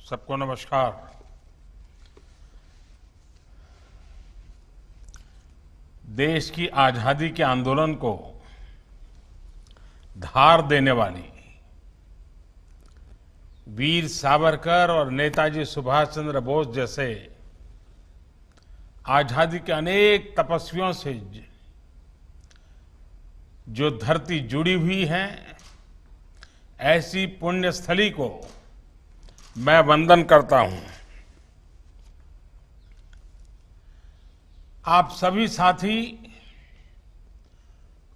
सबको नमस्कार। देश की आजादी के आंदोलन को धार देने वाली वीर सावरकर और नेताजी सुभाष चंद्र बोस जैसे आजादी के अनेक तपस्वियों से जो धरती जुड़ी हुई है, ऐसी पुण्यस्थली को मैं वंदन करता हूं। आप सभी साथी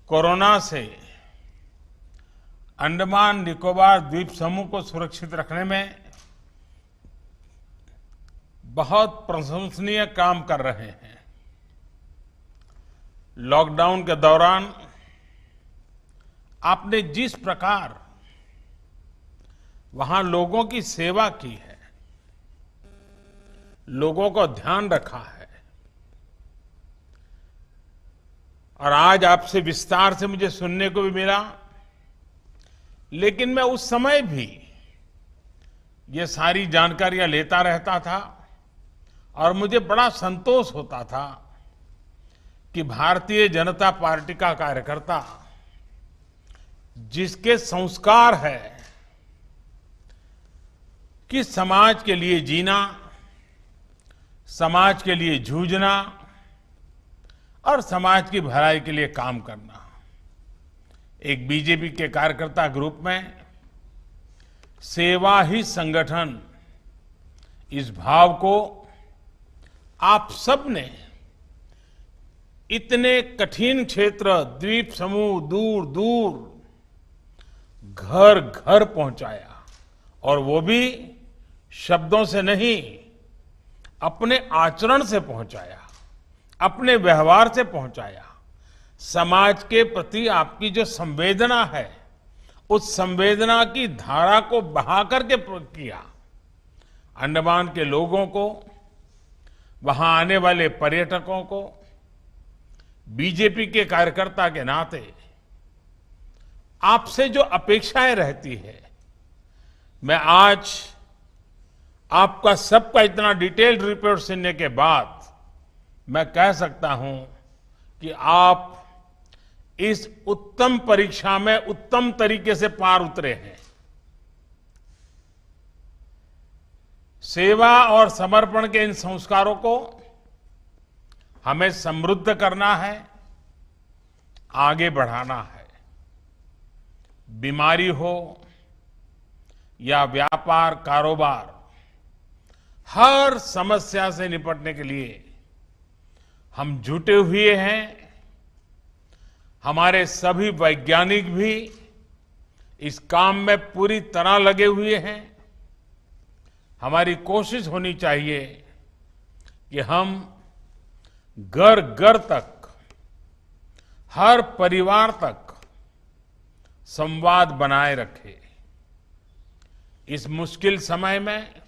कोरोना से अंडमान निकोबार द्वीप समूह को सुरक्षित रखने में बहुत प्रशंसनीय काम कर रहे हैं। लॉकडाउन के दौरान आपने जिस प्रकार वहां लोगों की सेवा की है, लोगों को ध्यान रखा है, और आज आपसे विस्तार से मुझे सुनने को भी मिला, लेकिन मैं उस समय भी ये सारी जानकारियां लेता रहता था और मुझे बड़ा संतोष होता था कि भारतीय जनता पार्टी का कार्यकर्ता जिसके संस्कार है कि समाज के लिए जीना, समाज के लिए जूझना और समाज की भलाई के लिए काम करना, एक बीजेपी के कार्यकर्ता ग्रुप में सेवा ही संगठन, इस भाव को आप सब ने इतने कठिन क्षेत्र, द्वीप समूह, दूर दूर घर घर पहुंचाया, और वो भी शब्दों से नहीं, अपने आचरण से पहुंचाया, अपने व्यवहार से पहुंचाया। समाज के प्रति आपकी जो संवेदना है, उस संवेदना की धारा को बहा करके किया। अंडमान के लोगों को, वहां आने वाले पर्यटकों को, बीजेपी के कार्यकर्ता के नाते आपसे जो अपेक्षाएं रहती है, मैं आज आपका सबका इतना डिटेल्ड रिपोर्ट सुनने के बाद मैं कह सकता हूं कि आप इस उत्तम परीक्षा में उत्तम तरीके से पार उतरे हैं। सेवा और समर्पण के इन संस्कारों को हमें समृद्ध करना है, आगे बढ़ाना है। बीमारी हो या व्यापार कारोबार, हर समस्या से निपटने के लिए हम जुटे हुए हैं। हमारे सभी वैज्ञानिक भी इस काम में पूरी तरह लगे हुए हैं। हमारी कोशिश होनी चाहिए कि हम घर घर तक, हर परिवार तक संवाद बनाए रखें। इस मुश्किल समय में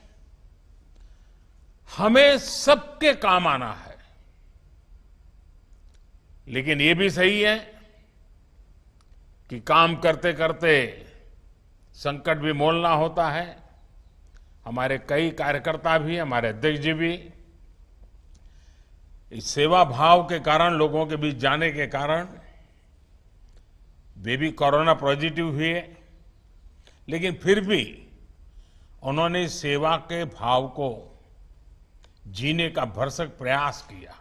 हमें सबके काम आना है, लेकिन ये भी सही है कि काम करते करते संकट भी मोलना होता है। हमारे कई कार्यकर्ता भी, हमारे अध्यक्ष जी भी इस सेवा भाव के कारण, लोगों के बीच जाने के कारण वे भी कोरोना पॉजिटिव हुए, लेकिन फिर भी उन्होंने सेवा के भाव को जीने का भरसक प्रयास किया।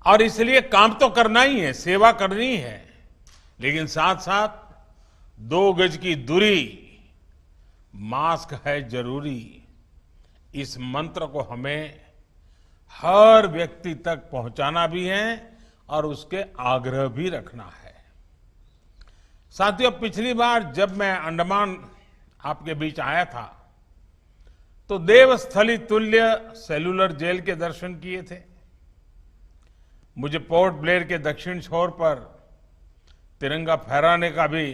और इसलिए काम तो करना ही है, सेवा करनी है, लेकिन साथ साथ 2 गज की दूरी, मास्क है जरूरी, इस मंत्र को हमें हर व्यक्ति तक पहुंचाना भी है और उसके आग्रह भी रखना है। साथियों, पिछली बार जब मैं अंडमान आपके बीच आया था तो देवस्थली तुल्य सेलुलर जेल के दर्शन किए थे। मुझे पोर्ट ब्लेयर के दक्षिण छोर पर तिरंगा फहराने का भी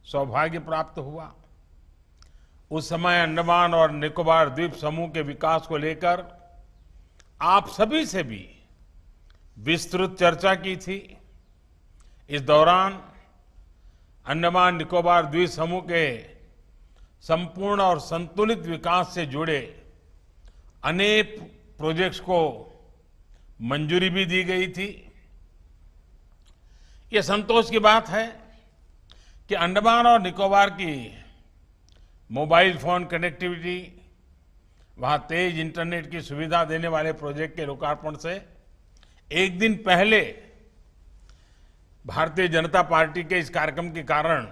सौभाग्य प्राप्त हुआ। उस समय अंडमान और निकोबार द्वीप समूह के विकास को लेकर आप सभी से भी विस्तृत चर्चा की थी। इस दौरान अंडमान निकोबार द्वीप समूह के संपूर्ण और संतुलित विकास से जुड़े अनेक प्रोजेक्ट्स को मंजूरी भी दी गई थी। ये संतोष की बात है कि अंडमान और निकोबार की मोबाइल फोन कनेक्टिविटी, वहां तेज इंटरनेट की सुविधा देने वाले प्रोजेक्ट के लोकार्पण से एक दिन पहले भारतीय जनता पार्टी के इस कार्यक्रम के कारण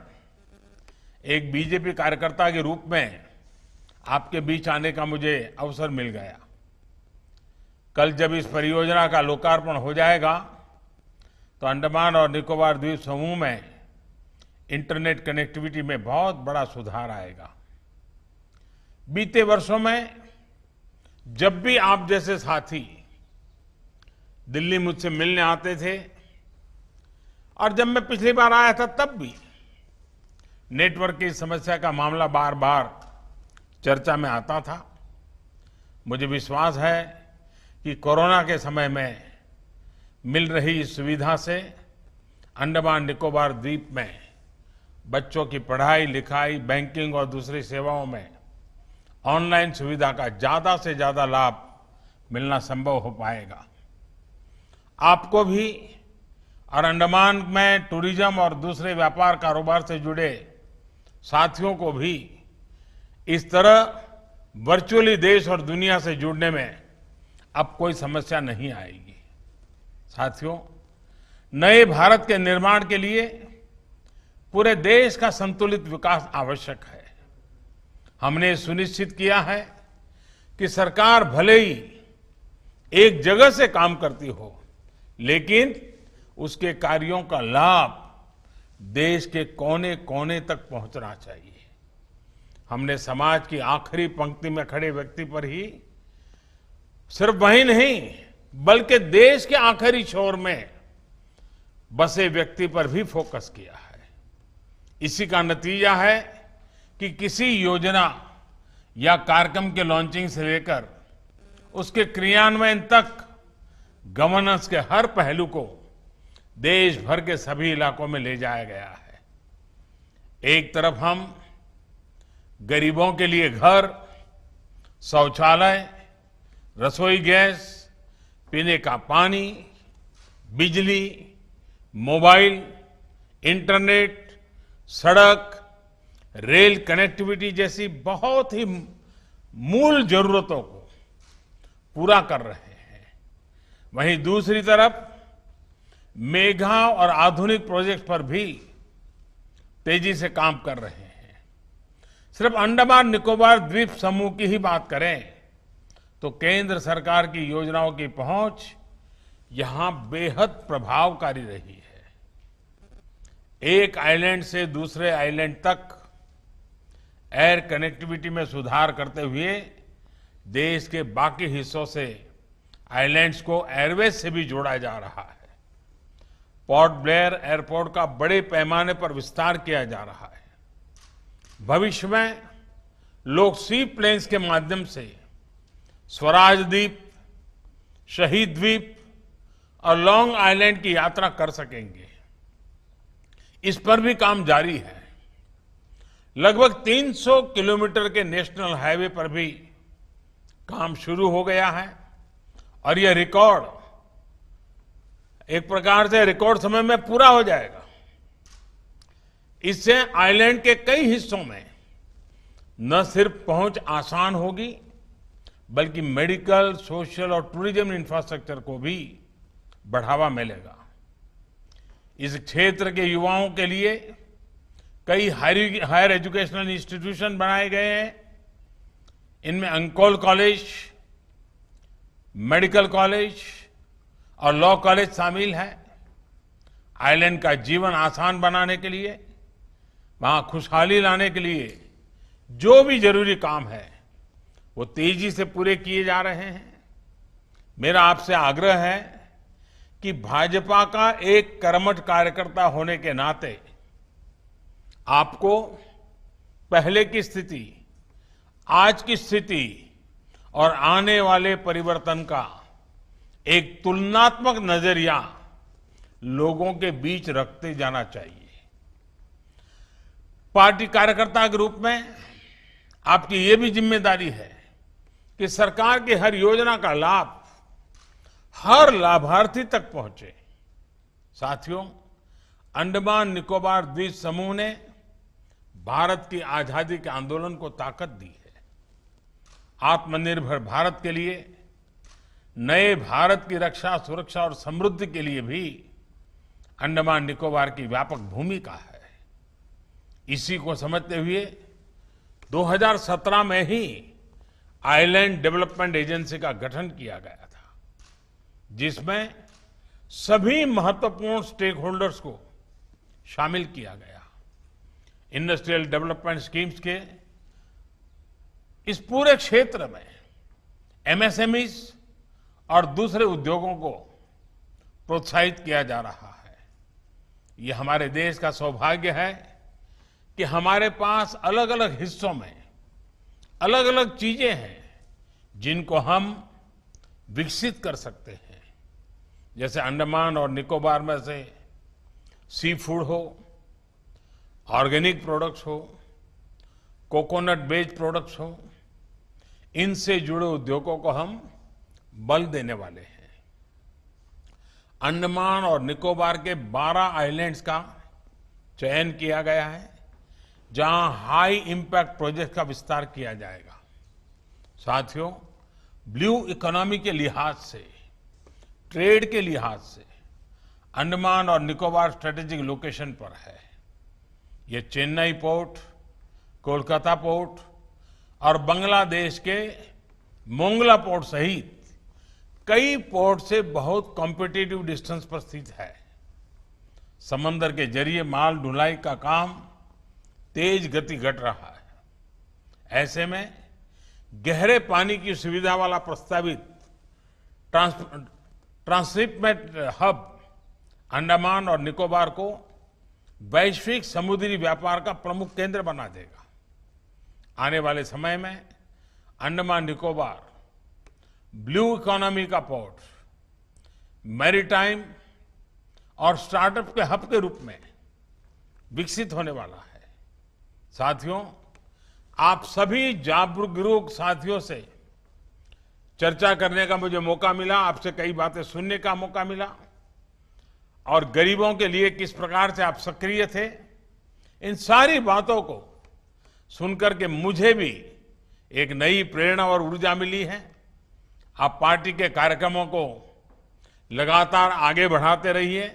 एक बीजेपी कार्यकर्ता के रूप में आपके बीच आने का मुझे अवसर मिल गया। कल जब इस परियोजना का लोकार्पण हो जाएगा तो अंडमान और निकोबार द्वीप समूह में इंटरनेट कनेक्टिविटी में बहुत बड़ा सुधार आएगा। बीते वर्षों में जब भी आप जैसे साथी दिल्ली मुझसे मिलने आते थे और जब मैं पिछली बार आया था तब भी नेटवर्क की समस्या का मामला बार बार चर्चा में आता था। मुझे विश्वास है कि कोरोना के समय में मिल रही इस सुविधा से अंडमान निकोबार द्वीप में बच्चों की पढ़ाई लिखाई, बैंकिंग और दूसरी सेवाओं में ऑनलाइन सुविधा का ज्यादा से ज्यादा लाभ मिलना संभव हो पाएगा। आपको भी और अंडमान में टूरिज्म और दूसरे व्यापार कारोबार से जुड़े साथियों को भी इस तरह वर्चुअली देश और दुनिया से जुड़ने में अब कोई समस्या नहीं आएगी। साथियों, नए भारत के निर्माण के लिए पूरे देश का संतुलित विकास आवश्यक है। हमने सुनिश्चित किया है कि सरकार भले ही एक जगह से काम करती हो, लेकिन उसके कार्यों का लाभ देश के कोने कोने तक पहुंचना चाहिए। हमने समाज की आखिरी पंक्ति में खड़े व्यक्ति पर ही सिर्फ वही नहीं बल्कि देश के आखिरी छोर में बसे व्यक्ति पर भी फोकस किया है। इसी का नतीजा है कि किसी योजना या कार्यक्रम के लॉन्चिंग से लेकर उसके क्रियान्वयन तक गवर्नेंस के हर पहलू को देश भर के सभी इलाकों में ले जाया गया है। एक तरफ हम गरीबों के लिए घर, शौचालय, रसोई गैस, पीने का पानी, बिजली, मोबाइल, इंटरनेट, सड़क, रेल कनेक्टिविटी जैसी बहुत ही मूल जरूरतों को पूरा कर रहे हैं। वहीं दूसरी तरफ मेगा और आधुनिक प्रोजेक्ट पर भी तेजी से काम कर रहे हैं। सिर्फ अंडमान निकोबार द्वीप समूह की ही बात करें तो केंद्र सरकार की योजनाओं की पहुंच यहां बेहद प्रभावकारी रही है। एक आइलैंड से दूसरे आइलैंड तक एयर कनेक्टिविटी में सुधार करते हुए देश के बाकी हिस्सों से आइलैंड्स को एयरवेज से भी जोड़ा जा रहा है। पोर्ट ब्लेयर एयरपोर्ट का बड़े पैमाने पर विस्तार किया जा रहा है। भविष्य में लोग सी प्लेन्स के माध्यम से स्वराज द्वीप, शहीद द्वीप और लॉन्ग आइलैंड की यात्रा कर सकेंगे। इस पर भी काम जारी है। लगभग 300 किलोमीटर के नेशनल हाईवे पर भी काम शुरू हो गया है और यह रिकॉर्ड एक प्रकार से रिकॉर्ड समय में पूरा हो जाएगा। इससे आइलैंड के कई हिस्सों में न सिर्फ पहुंच आसान होगी बल्कि मेडिकल, सोशल और टूरिज्म इंफ्रास्ट्रक्चर को भी बढ़ावा मिलेगा। इस क्षेत्र के युवाओं के लिए कई हायर एजुकेशनल इंस्टीट्यूशन बनाए गए हैं। इनमें अंकोल कॉलेज, मेडिकल कॉलेज और लॉ कॉलेज शामिल है। आइलैंड का जीवन आसान बनाने के लिए, वहां खुशहाली लाने के लिए जो भी जरूरी काम है वो तेजी से पूरे किए जा रहे हैं। मेरा आपसे आग्रह है कि भाजपा का एक कर्मठ कार्यकर्ता होने के नाते आपको पहले की स्थिति, आज की स्थिति और आने वाले परिवर्तन का एक तुलनात्मक नजरिया लोगों के बीच रखते जाना चाहिए। पार्टी कार्यकर्ता के रूप में आपकी ये भी जिम्मेदारी है कि सरकार की हर योजना का लाभ हर लाभार्थी तक पहुंचे। साथियों, अंडमान निकोबार द्वीप समूह ने भारत की आजादी के आंदोलन को ताकत दी है। आत्मनिर्भर भारत के लिए, नए भारत की रक्षा, सुरक्षा और समृद्धि के लिए भी अंडमान निकोबार की व्यापक भूमिका है। इसी को समझते हुए 2017 में ही आइलैंड डेवलपमेंट एजेंसी का गठन किया गया था, जिसमें सभी महत्वपूर्ण स्टेक होल्डर्स को शामिल किया गया। इंडस्ट्रियल डेवलपमेंट स्कीम्स के इस पूरे क्षेत्र में एमएसएमईज और दूसरे उद्योगों को प्रोत्साहित किया जा रहा है। ये हमारे देश का सौभाग्य है कि हमारे पास अलग अलग हिस्सों में अलग अलग चीजें हैं जिनको हम विकसित कर सकते हैं। जैसे अंडमान और निकोबार में से सी फूड हो, ऑर्गेनिक प्रोडक्ट्स हो, कोकोनट बेस्ड प्रोडक्ट्स हो, इनसे जुड़े उद्योगों को हम बल देने वाले हैं। अंडमान और निकोबार के 12 आइलैंड्स का चयन किया गया है, जहां हाई इंपैक्ट प्रोजेक्ट का विस्तार किया जाएगा। साथियों, ब्लू इकोनॉमी के लिहाज से, ट्रेड के लिहाज से अंडमान और निकोबार स्ट्रेटेजिक लोकेशन पर है। ये चेन्नई पोर्ट, कोलकाता पोर्ट और बांग्लादेश के मोंगला पोर्ट सहित कई पोर्ट से बहुत कॉम्पिटिटिव डिस्टेंस पर स्थित है। समंदर के जरिए माल ढुलाई का काम तेज गति घट रहा है। ऐसे में गहरे पानी की सुविधा वाला प्रस्तावित ट्रांसशिपमेंट हब अंडमान और निकोबार को वैश्विक समुद्री व्यापार का प्रमुख केंद्र बना देगा। आने वाले समय में अंडमान निकोबार ब्लू इकोनॉमी का पोर्ट, मैरीटाइम और स्टार्टअप के हब के रूप में विकसित होने वाला है। साथियों, आप सभी जागरूक साथियों से चर्चा करने का मुझे मौका मिला, आपसे कई बातें सुनने का मौका मिला और गरीबों के लिए किस प्रकार से आप सक्रिय थे, इन सारी बातों को सुनकर के मुझे भी एक नई प्रेरणा और ऊर्जा मिली है। आप पार्टी के कार्यक्रमों को लगातार आगे बढ़ाते रहिए,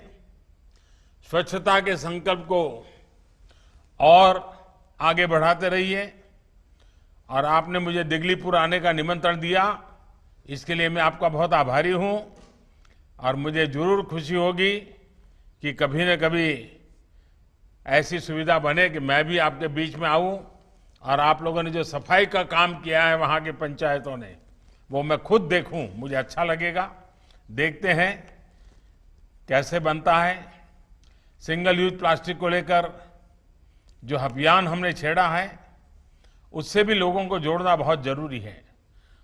स्वच्छता के संकल्प को और आगे बढ़ाते रहिए। और आपने मुझे दिगलीपुर आने का निमंत्रण दिया, इसके लिए मैं आपका बहुत आभारी हूं। और मुझे जरूर खुशी होगी कि कभी न कभी ऐसी सुविधा बने कि मैं भी आपके बीच में आऊं और आप लोगों ने जो सफाई का काम किया है वहां की पंचायतों ने, वो मैं खुद देखूं, मुझे अच्छा लगेगा। देखते हैं कैसे बनता है। सिंगल यूज प्लास्टिक को लेकर जो अभियान हमने छेड़ा है, उससे भी लोगों को जोड़ना बहुत जरूरी है।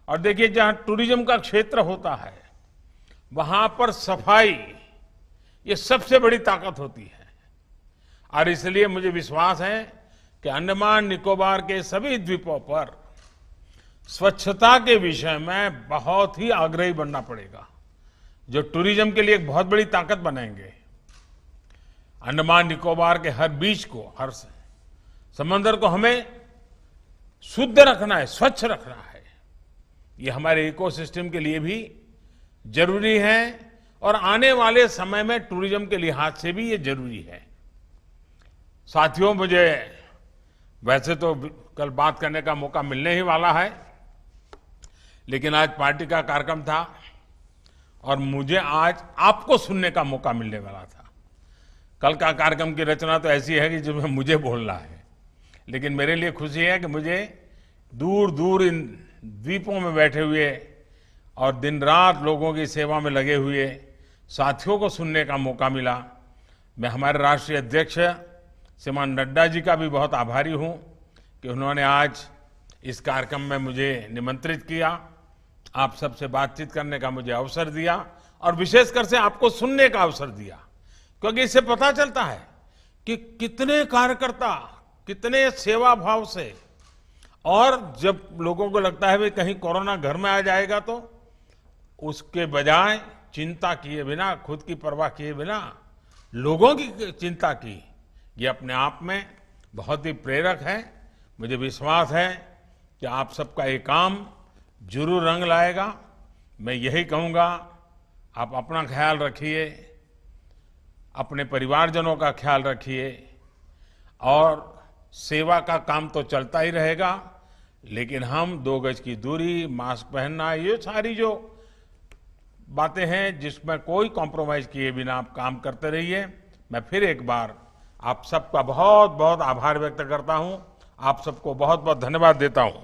और देखिए, जहां टूरिज्म का क्षेत्र होता है वहां पर सफाई ये सबसे बड़ी ताकत होती है। और इसलिए मुझे विश्वास है कि अंडमान निकोबार के सभी द्वीपों पर स्वच्छता के विषय में बहुत ही आग्रही बनना पड़ेगा, जो टूरिज्म के लिए एक बहुत बड़ी ताकत बनेंगे। अंडमान निकोबार के हर बीच को, हर समंदर को हमें शुद्ध रखना है, स्वच्छ रखना है। ये हमारे इकोसिस्टम के लिए भी जरूरी है और आने वाले समय में टूरिज्म के लिहाज से भी ये जरूरी है। साथियों, मुझे वैसे तो कल बात करने का मौका मिलने ही वाला है, लेकिन आज पार्टी का कार्यक्रम था और मुझे आज आपको सुनने का मौका मिलने वाला था। कल का कार्यक्रम की रचना तो ऐसी है कि जिसमें मुझे बोलना है, लेकिन मेरे लिए खुशी है कि मुझे दूर दूर इन द्वीपों में बैठे हुए और दिन रात लोगों की सेवा में लगे हुए साथियों को सुनने का मौका मिला। मैं हमारे राष्ट्रीय अध्यक्ष श्रीमान नड्डा जी का भी बहुत आभारी हूं कि उन्होंने आज इस कार्यक्रम में मुझे निमंत्रित किया, आप सबसे बातचीत करने का मुझे अवसर दिया और विशेषकर से आपको सुनने का अवसर दिया, क्योंकि इससे पता चलता है कि कितने कार्यकर्ता कितने सेवा भाव से और जब लोगों को लगता है भाई कहीं कोरोना घर में आ जाएगा तो उसके बजाय चिंता किए बिना, खुद की परवाह किए बिना लोगों की चिंता की, ये अपने आप में बहुत ही प्रेरक है। मुझे विश्वास है कि आप सबका ये काम जरूर रंग लाएगा। मैं यही कहूँगा, आप अपना ख्याल रखिए, अपने परिवारजनों का ख्याल रखिए, और सेवा का काम तो चलता ही रहेगा, लेकिन हम 2 गज की दूरी, मास्क पहनना, ये सारी जो बातें हैं जिसमें कोई कॉम्प्रोमाइज किए बिना आप काम करते रहिए। मैं फिर एक बार आप सबका बहुत बहुत आभार व्यक्त करता हूं, आप सबको बहुत बहुत धन्यवाद देता हूं।